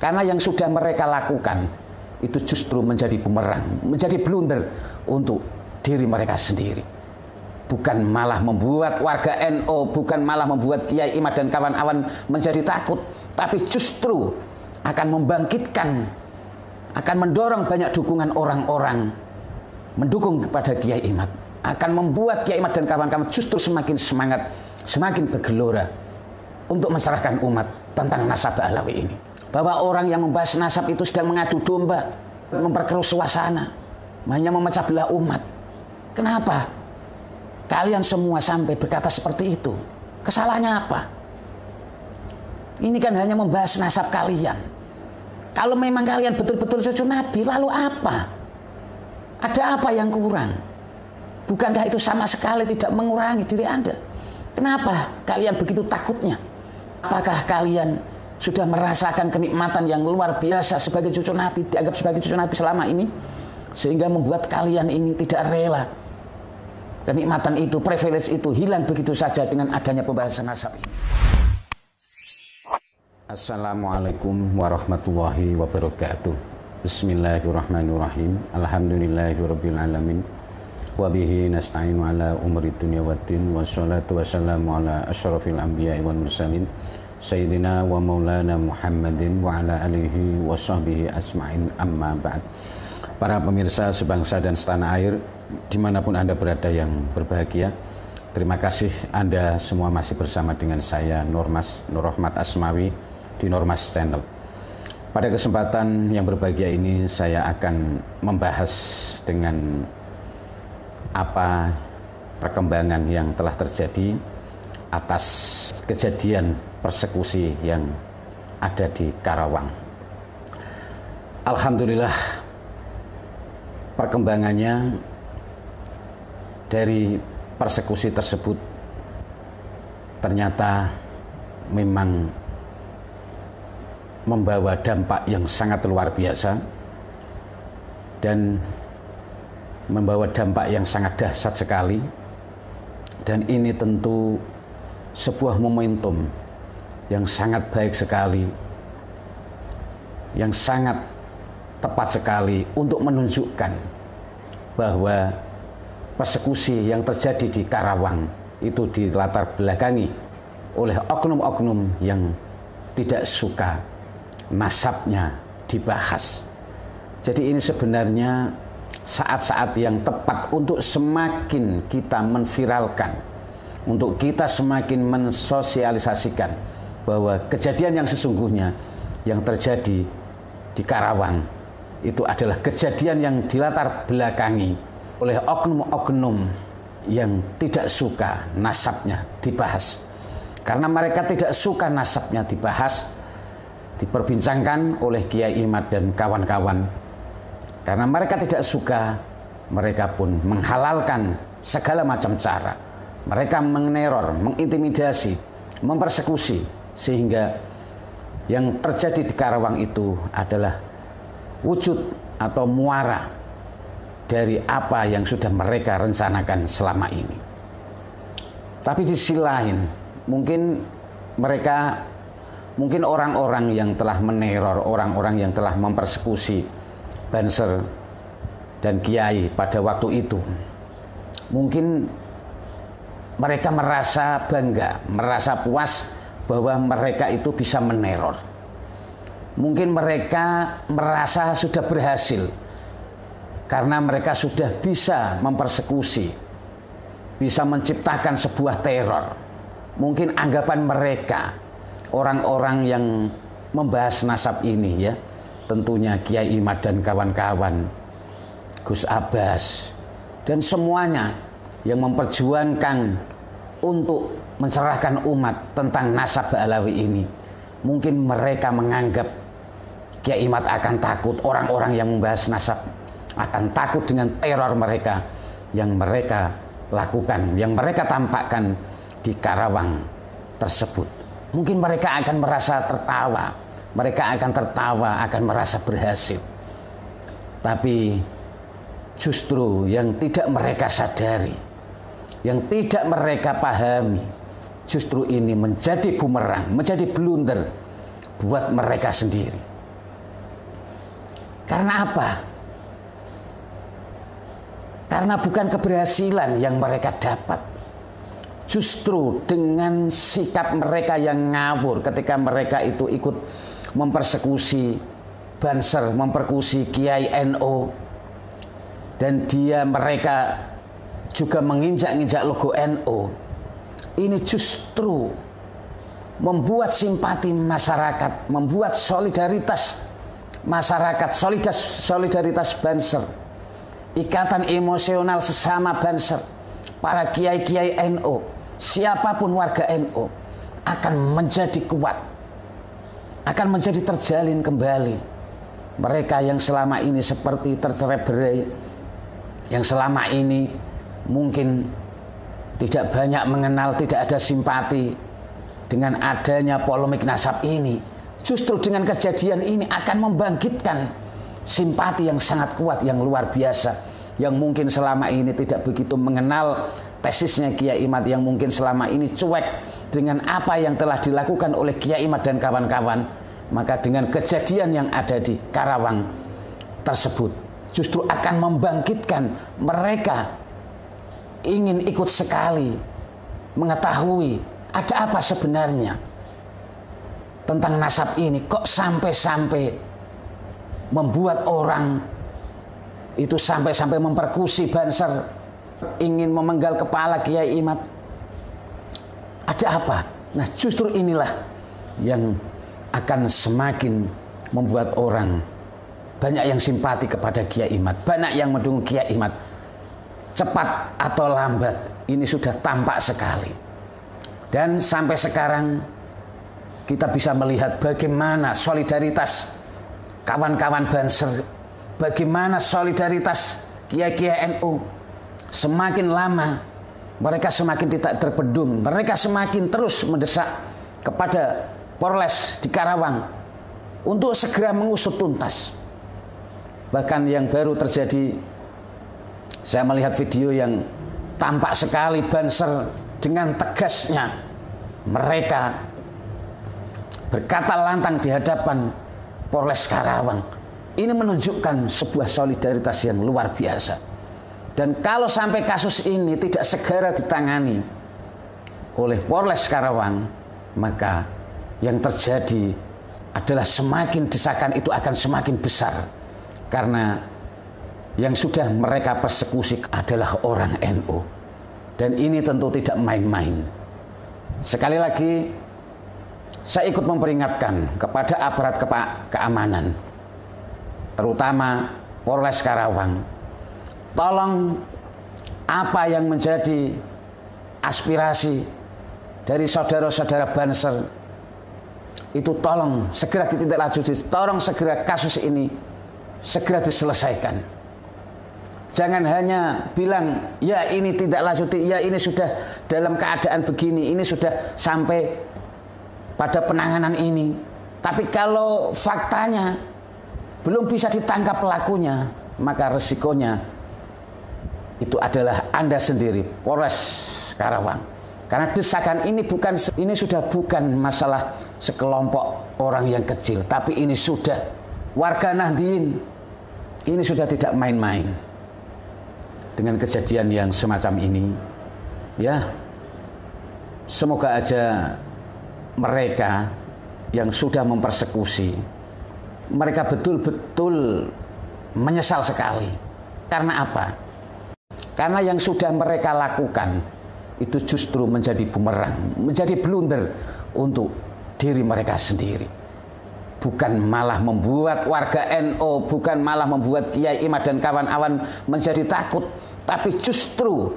Karena yang sudah mereka lakukan itu justru menjadi bumerang, menjadi blunder untuk diri mereka sendiri. Bukan malah membuat warga NU, bukan malah membuat Kiai Imad dan kawan-kawan menjadi takut, tapi justru akan membangkitkan, akan mendorong banyak dukungan orang-orang mendukung kepada Kiai Imad, akan membuat Kiai Imad dan kawan-kawan justru semakin semangat, semakin bergelora untuk mencerahkan umat tentang nasab Alawi ini. Bahwa orang yang membahas nasab itu sedang mengadu domba, memperkeruh suasana, hanya memecah belah umat. Kenapa kalian semua sampai berkata seperti itu? Kesalahannya apa? Ini kan hanya membahas nasab kalian. Kalau memang kalian betul-betul cucu Nabi, lalu apa? Ada apa yang kurang? Bukankah itu sama sekali tidak mengurangi diri Anda? Kenapa kalian begitu takutnya? Apakah kalian sudah merasakan kenikmatan yang luar biasa sebagai cucu Nabi, dianggap sebagai cucu Nabi selama ini, sehingga membuat kalian ini tidak rela kenikmatan itu, privilege itu hilang begitu saja dengan adanya pembahasan nasab ini? Assalamualaikum warahmatullahi wabarakatuh. Bismillahirrahmanirrahim. Alhamdulillahirabbil alamin. Wa bihi nasta'inu ala umuri dunya waddin. Wassalatu wassalamu ala asyrafil anbiya'i wal mursalin Sayyidina wa maulana Muhammadin wa ala alihi wa sahbihi asma'in, amma ba'd. Para pemirsa sebangsa dan setanah air, dimanapun Anda berada yang berbahagia, terima kasih Anda semua masih bersama dengan saya Nur Rahmat Asmawi di Nurmas Channel. Pada kesempatan yang berbahagia ini saya akan membahas dengan apa perkembangan yang telah terjadi atas kejadian persekusi yang ada di Karawang. Alhamdulillah, perkembangannya dari persekusi tersebut ternyata memang membawa dampak yang sangat luar biasa dan membawa dampak yang sangat dahsyat sekali. Dan ini tentu sebuah momentum yang sangat baik sekali, yang sangat tepat sekali untuk menunjukkan bahwa persekusi yang terjadi di Karawang itu dilatar belakangi oleh oknum-oknum yang tidak suka nasabnya dibahas. Jadi ini sebenarnya saat-saat yang tepat untuk semakin kita menviralkan, untuk kita semakin mensosialisasikan bahwa kejadian yang sesungguhnya yang terjadi di Karawang itu adalah kejadian yang dilatar belakangi oleh oknum-oknum yang tidak suka nasabnya dibahas. Karena mereka tidak suka nasabnya dibahas, diperbincangkan oleh Kiai Imad dan kawan-kawan. Karena mereka tidak suka, mereka pun menghalalkan segala macam cara. Mereka meneror, mengintimidasi, mempersekusi, sehingga yang terjadi di Karawang itu adalah wujud atau muara dari apa yang sudah mereka rencanakan selama ini. Tapi di sisi lain, mungkin orang-orang yang telah meneror, orang-orang yang telah mempersekusi Banser dan Kiai pada waktu itu, mungkin mereka merasa bangga, merasa puas bahwa mereka itu bisa meneror. Mungkin mereka merasa sudah berhasil karena mereka sudah bisa mempersekusi, bisa menciptakan sebuah teror. Mungkin anggapan mereka, orang-orang yang membahas nasab ini ya, tentunya Kiai Imad dan kawan-kawan, Gus Abbas, dan semuanya yang memperjuangkan untuk mencerahkan umat tentang nasab Alawi ini. Mungkin mereka menganggap Kiai Imad akan takut, orang-orang yang membahas nasab akan takut dengan teror mereka yang mereka lakukan, yang mereka tampakkan di Karawang tersebut. Mungkin mereka akan merasa tertawa, mereka akan tertawa, akan merasa berhasil. Tapi justru yang tidak mereka sadari, yang tidak mereka pahami, justru ini menjadi bumerang, menjadi blunder buat mereka sendiri. Karena apa? Karena bukan keberhasilan yang mereka dapat. Justru dengan sikap mereka yang ngawur ketika mereka itu ikut mempersekusi Banser, mempersekusi Kiai NU, dan mereka juga menginjak-injak logo NU. Ini justru membuat simpati masyarakat, membuat solidaritas masyarakat, solidaritas Banser, ikatan emosional sesama Banser, para kiai-kiai NU, siapapun warga NU akan menjadi kuat, akan menjadi terjalin kembali. Mereka yang selama ini seperti tercerai-berai, yang selama ini mungkin tidak banyak mengenal, tidak ada simpati, dengan adanya polemik nasab ini, justru dengan kejadian ini akan membangkitkan simpati yang sangat kuat, yang luar biasa, yang mungkin selama ini tidak begitu mengenal tesisnya Kiai Imad, yang mungkin selama ini cuek dengan apa yang telah dilakukan oleh Kiai Imad dan kawan-kawan. Maka dengan kejadian yang ada di Karawang tersebut justru akan membangkitkan mereka, ingin ikut sekali mengetahui ada apa sebenarnya tentang nasab ini, kok sampai-sampai membuat orang itu sampai-sampai memperkusi Banser, ingin memenggal kepala Kiai Imad. Ada apa? Nah, justru inilah yang akan semakin membuat orang banyak yang simpati kepada Kiai Imad, banyak yang mendukung Kiai Imad. Cepat atau lambat ini sudah tampak sekali. Dan sampai sekarang kita bisa melihat bagaimana solidaritas kawan-kawan Banser, bagaimana solidaritas kiai-kiai NU. Semakin lama mereka semakin tidak terbendung, mereka semakin terus mendesak kepada Polres di Karawang untuk segera mengusut tuntas. Bahkan yang baru terjadi, saya melihat video yang tampak sekali Banser dengan tegasnya mereka berkata lantang di hadapan Polres Karawang. Ini menunjukkan sebuah solidaritas yang luar biasa. Dan kalau sampai kasus ini tidak segera ditangani oleh Polres Karawang, maka yang terjadi adalah semakin desakan itu akan semakin besar. Karena yang sudah mereka persekusi adalah orang NU. Dan ini tentu tidak main-main. Sekali lagi, saya ikut memperingatkan kepada aparat keamanan, terutama Polres Karawang. Tolong apa yang menjadi aspirasi dari saudara-saudara Banser itu tolong segera ditindaklanjuti, tolong segera kasus ini segera diselesaikan. Jangan hanya bilang ya ini tidak lanjuti, ya ini sudah dalam keadaan begini, ini sudah sampai pada penanganan ini. Tapi kalau faktanya belum bisa ditangkap pelakunya, maka resikonya itu adalah Anda sendiri, Polres Karawang. Karena desakan ini sudah bukan masalah sekelompok orang yang kecil, tapi ini sudah warga Nahdien. Ini sudah tidak main-main dengan kejadian yang semacam ini. Ya, semoga aja mereka yang sudah mempersekusi, mereka betul-betul menyesal sekali. Karena apa? Karena yang sudah mereka lakukan itu justru menjadi bumerang, menjadi blunder untuk diri mereka sendiri. Bukan malah membuat warga NU, bukan malah membuat Kiai Imad dan kawan-kawan menjadi takut, tapi justru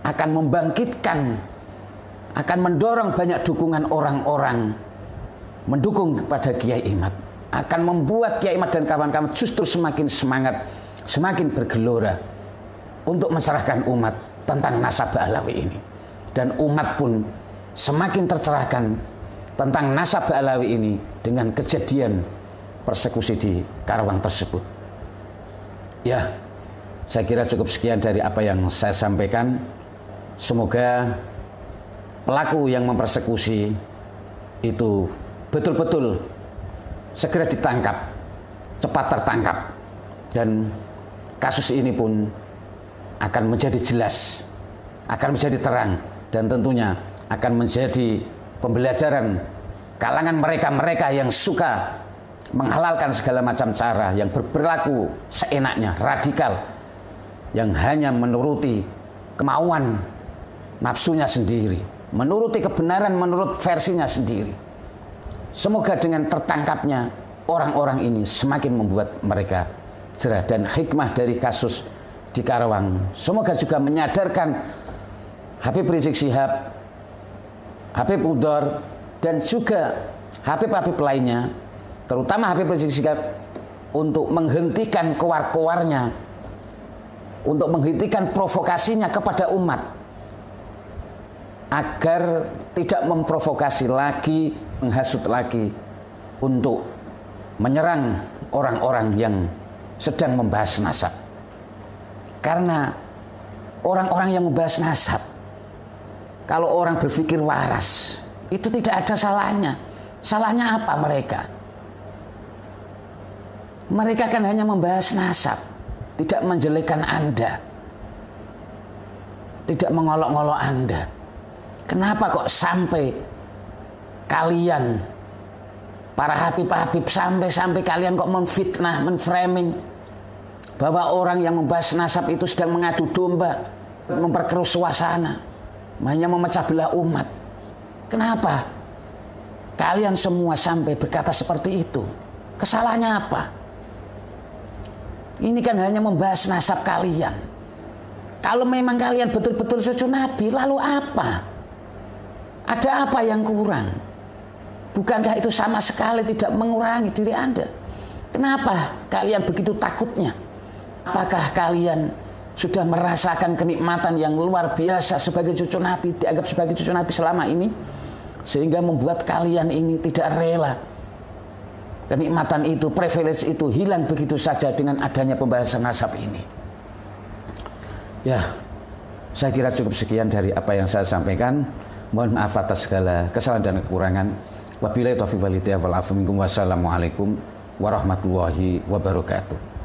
akan membangkitkan, akan mendorong banyak dukungan orang-orang mendukung kepada Kiai Imad, akan membuat Kiai Imad dan kawan-kawan justru semakin semangat, semakin bergelora untuk mencerahkan umat tentang nasab Alawi ini. Dan umat pun semakin tercerahkan tentang nasab Alawi ini dengan kejadian persekusi di Karawang tersebut. Ya, saya kira cukup sekian dari apa yang saya sampaikan. Semoga pelaku yang mempersekusi itu betul-betul segera ditangkap, cepat tertangkap, Dan kasus ini pun akan menjadi jelas, akan menjadi terang, dan tentunya akan menjadi pembelajaran kalangan mereka-mereka yang suka menghalalkan segala macam cara, yang berperilaku seenaknya, radikal, yang hanya menuruti kemauan nafsunya sendiri, menuruti kebenaran menurut versinya sendiri. Semoga dengan tertangkapnya orang-orang ini semakin membuat mereka jerah, dan hikmah dari kasus di Karawang semoga juga menyadarkan Habib Rizik Syihab, Habib Udhor, dan juga Habib-habib lainnya, terutama Habib Rizik Syihab, untuk menghentikan kowar-kowarnya, untuk menghentikan provokasinya kepada umat, agar tidak memprovokasi lagi, menghasut lagi untuk menyerang orang-orang yang sedang membahas nasab. Karena orang-orang yang membahas nasab, kalau orang berpikir waras, itu tidak ada salahnya. Salahnya apa mereka? Mereka kan hanya membahas nasab, tidak menjelekkan Anda, tidak mengolok-olok Anda. Kenapa kok sampai kalian, para habib-habib, sampai kalian kok menfitnah, menframing bahwa orang yang membahas nasab itu sedang mengadu domba, memperkeruh suasana, hanya memecah belah umat. Kenapa kalian semua sampai berkata seperti itu? Kesalahannya apa? Ini kan hanya membahas nasab kalian. Kalau memang kalian betul-betul cucu Nabi, lalu apa? Ada apa yang kurang? Bukankah itu sama sekali tidak mengurangi diri Anda? Kenapa kalian begitu takutnya? Apakah kalian sudah merasakan kenikmatan yang luar biasa sebagai cucu Nabi, dianggap sebagai cucu Nabi selama ini, sehingga membuat kalian ini tidak rela kenikmatan itu, privilege itu hilang begitu saja dengan adanya pembahasan nasab ini? Ya, saya kira cukup sekian dari apa yang saya sampaikan. Mohon maaf atas segala kesalahan dan kekurangan. Wabillahi taufiq wal hidayah wal afu minkum. Wassalamualaikum warahmatullahi wabarakatuh.